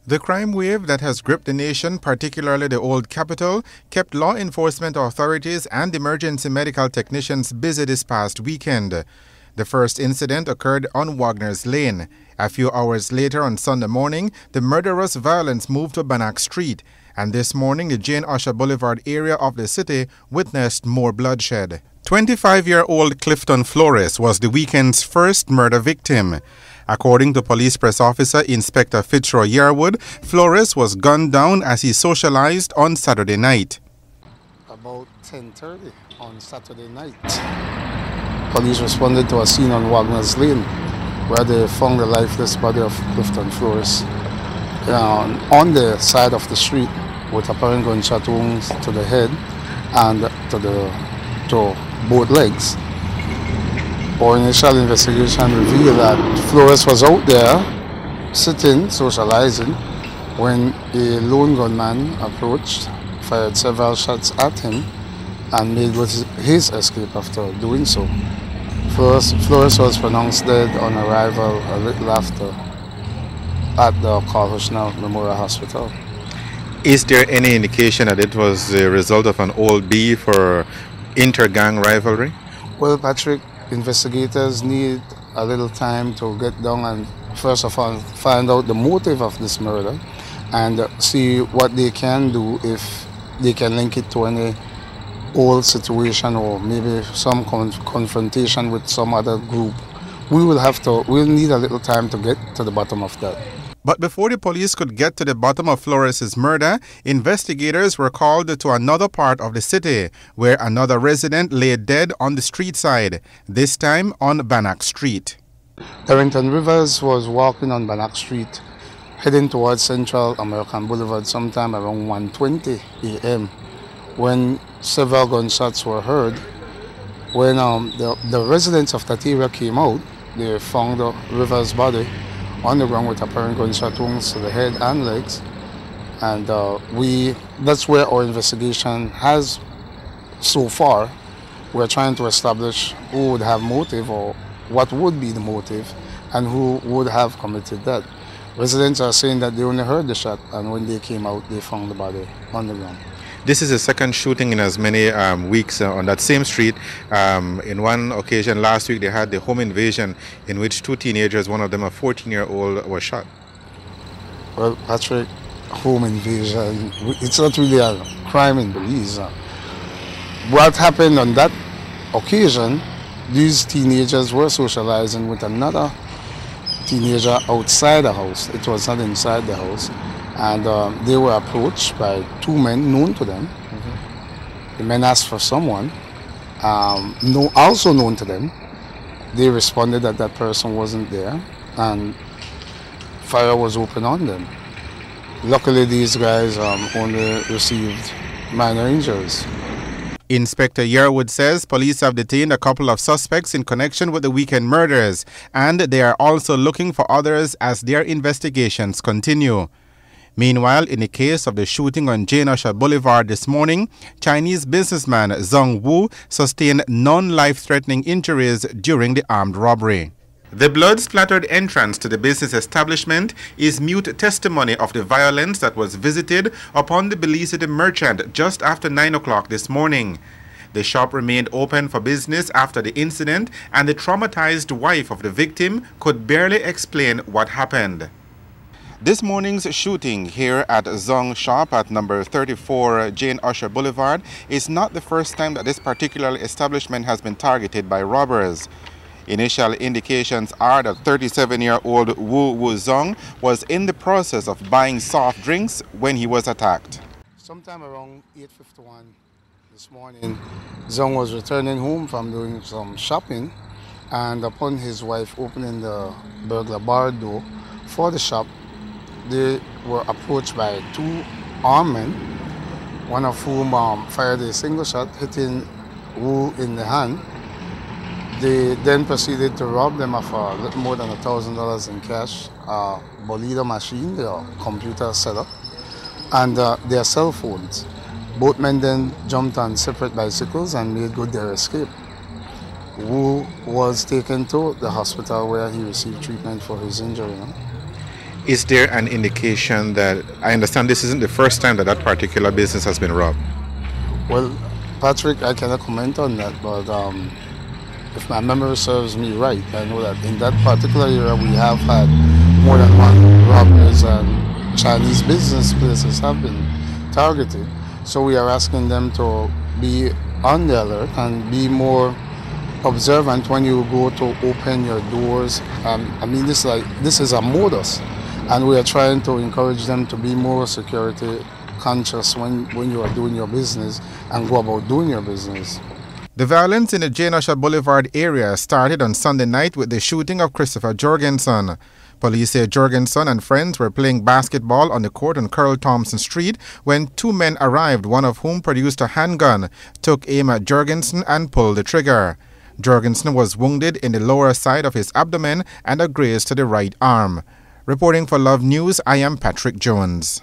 The crime wave that has gripped the nation, particularly the old capital, kept law enforcement authorities and emergency medical technicians busy this past weekend. The first incident occurred on Wagner's Lane. A few hours later on Sunday morning, the murderous violence moved to Bannock Street, and this morning the Jane Ussher Boulevard area of the city witnessed more bloodshed. 25-year-old Clifton Flores was the weekend's first murder victim. According to Police Press Officer Inspector Fitzroy Yearwood, Flores was gunned down as he socialized on Saturday night. About 10:30 on Saturday night, police responded to a scene on Wagner's Lane where they found the lifeless body of Clifton Flores on the side of the street with apparent gunshot wounds to the head and to both legs. Our initial investigation revealed that Flores was out there sitting, socializing, when a lone gunman approached, fired several shots at him, and made his escape after doing so. Flores was pronounced dead on arrival a little after at the Carl Bushnell Memorial Hospital. Is there any indication that it was the result of an old beef or inter-gang rivalry? Well, Patrick, investigators need a little time to get down and first of all find out the motive of this murder and see what they can do, if they can link it to any old situation or maybe some confrontation with some other group. We'll need a little time to get to the bottom of that. But before the police could get to the bottom of Flores' murder, investigators were called to another part of the city where another resident lay dead on the street side, this time on Bannock Street. Darrington Rivers was walking on Bannock Street, heading towards Central American Boulevard sometime around 1:20 a.m. when several gunshots were heard. When the residents of that area came out, they found Rivers' body on the ground with apparent gunshot wounds to the head and legs, and that's where our investigation has so far. We're trying to establish who would have motive or what would be the motive and who would have committed that. Residents are saying that they only heard the shot, and when they came out they found the body on the ground. This is the second shooting in as many weeks on that same street. In one occasion last week, they had the home invasion in which two teenagers, one of them a 14-year-old, was shot. Well, Patrick, home invasion, it's not really a crime in Belize. What happened on that occasion, these teenagers were socializing with another teenager outside the house. It was not inside the house. And they were approached by two men known to them. The men asked for someone, also known to them. They responded that that person wasn't there, and fire was opened on them. Luckily, these guys only received minor injuries. Inspector Yearwood says police have detained a couple of suspects in connection with the weekend murders, and they are also looking for others as their investigations continue. Meanwhile, in the case of the shooting on Jane Ussher Boulevard this morning, Chinese businessman Zhong Wu sustained non-life-threatening injuries during the armed robbery. The blood-splattered entrance to the business establishment is mute testimony of the violence that was visited upon the Belize merchant just after 9 o'clock this morning. The shop remained open for business after the incident, and the traumatized wife of the victim could barely explain what happened. This morning's shooting here at Zhong Shop at number 34 Jane Ussher Boulevard is not the first time that this particular establishment has been targeted by robbers. Initial indications are that 37-year-old Wu Zhong was in the process of buying soft drinks when he was attacked. Sometime around 8:51 this morning, Zhong was returning home from doing some shopping, and upon his wife opening the burglar bar door for the shop, they were approached by two armed men, one of whom fired a single shot, hitting Wu in the hand. They then proceeded to rob them of a little more than $1,000 in cash, a Bolido machine, their computer setup, and their cell phones. Both men then jumped on separate bicycles and made good their escape. Wu was taken to the hospital where he received treatment for his injury. Is there an indication that, I understand this isn't the first time that that particular business has been robbed? Well, Patrick, I cannot comment on that, but if my memory serves me right, I know that in that particular area we have had more than one robberies and Chinese business places have been targeted. So we are asking them to be on the alert and be more observant when you go to open your doors. I mean, this is a modus, and we are trying to encourage them to be more security conscious when you are doing your business and go about doing your business. The violence in the Jane Ussher Boulevard area started on Sunday night with the shooting of Christopher Jorgensen. Police say Jorgensen and friends were playing basketball on the court on Carl Thompson Street when two men arrived, one of whom produced a handgun, took aim at Jorgensen and pulled the trigger. Jorgensen was wounded in the lower side of his abdomen and a graze to the right arm. Reporting for Love News, I am Patrick Jones.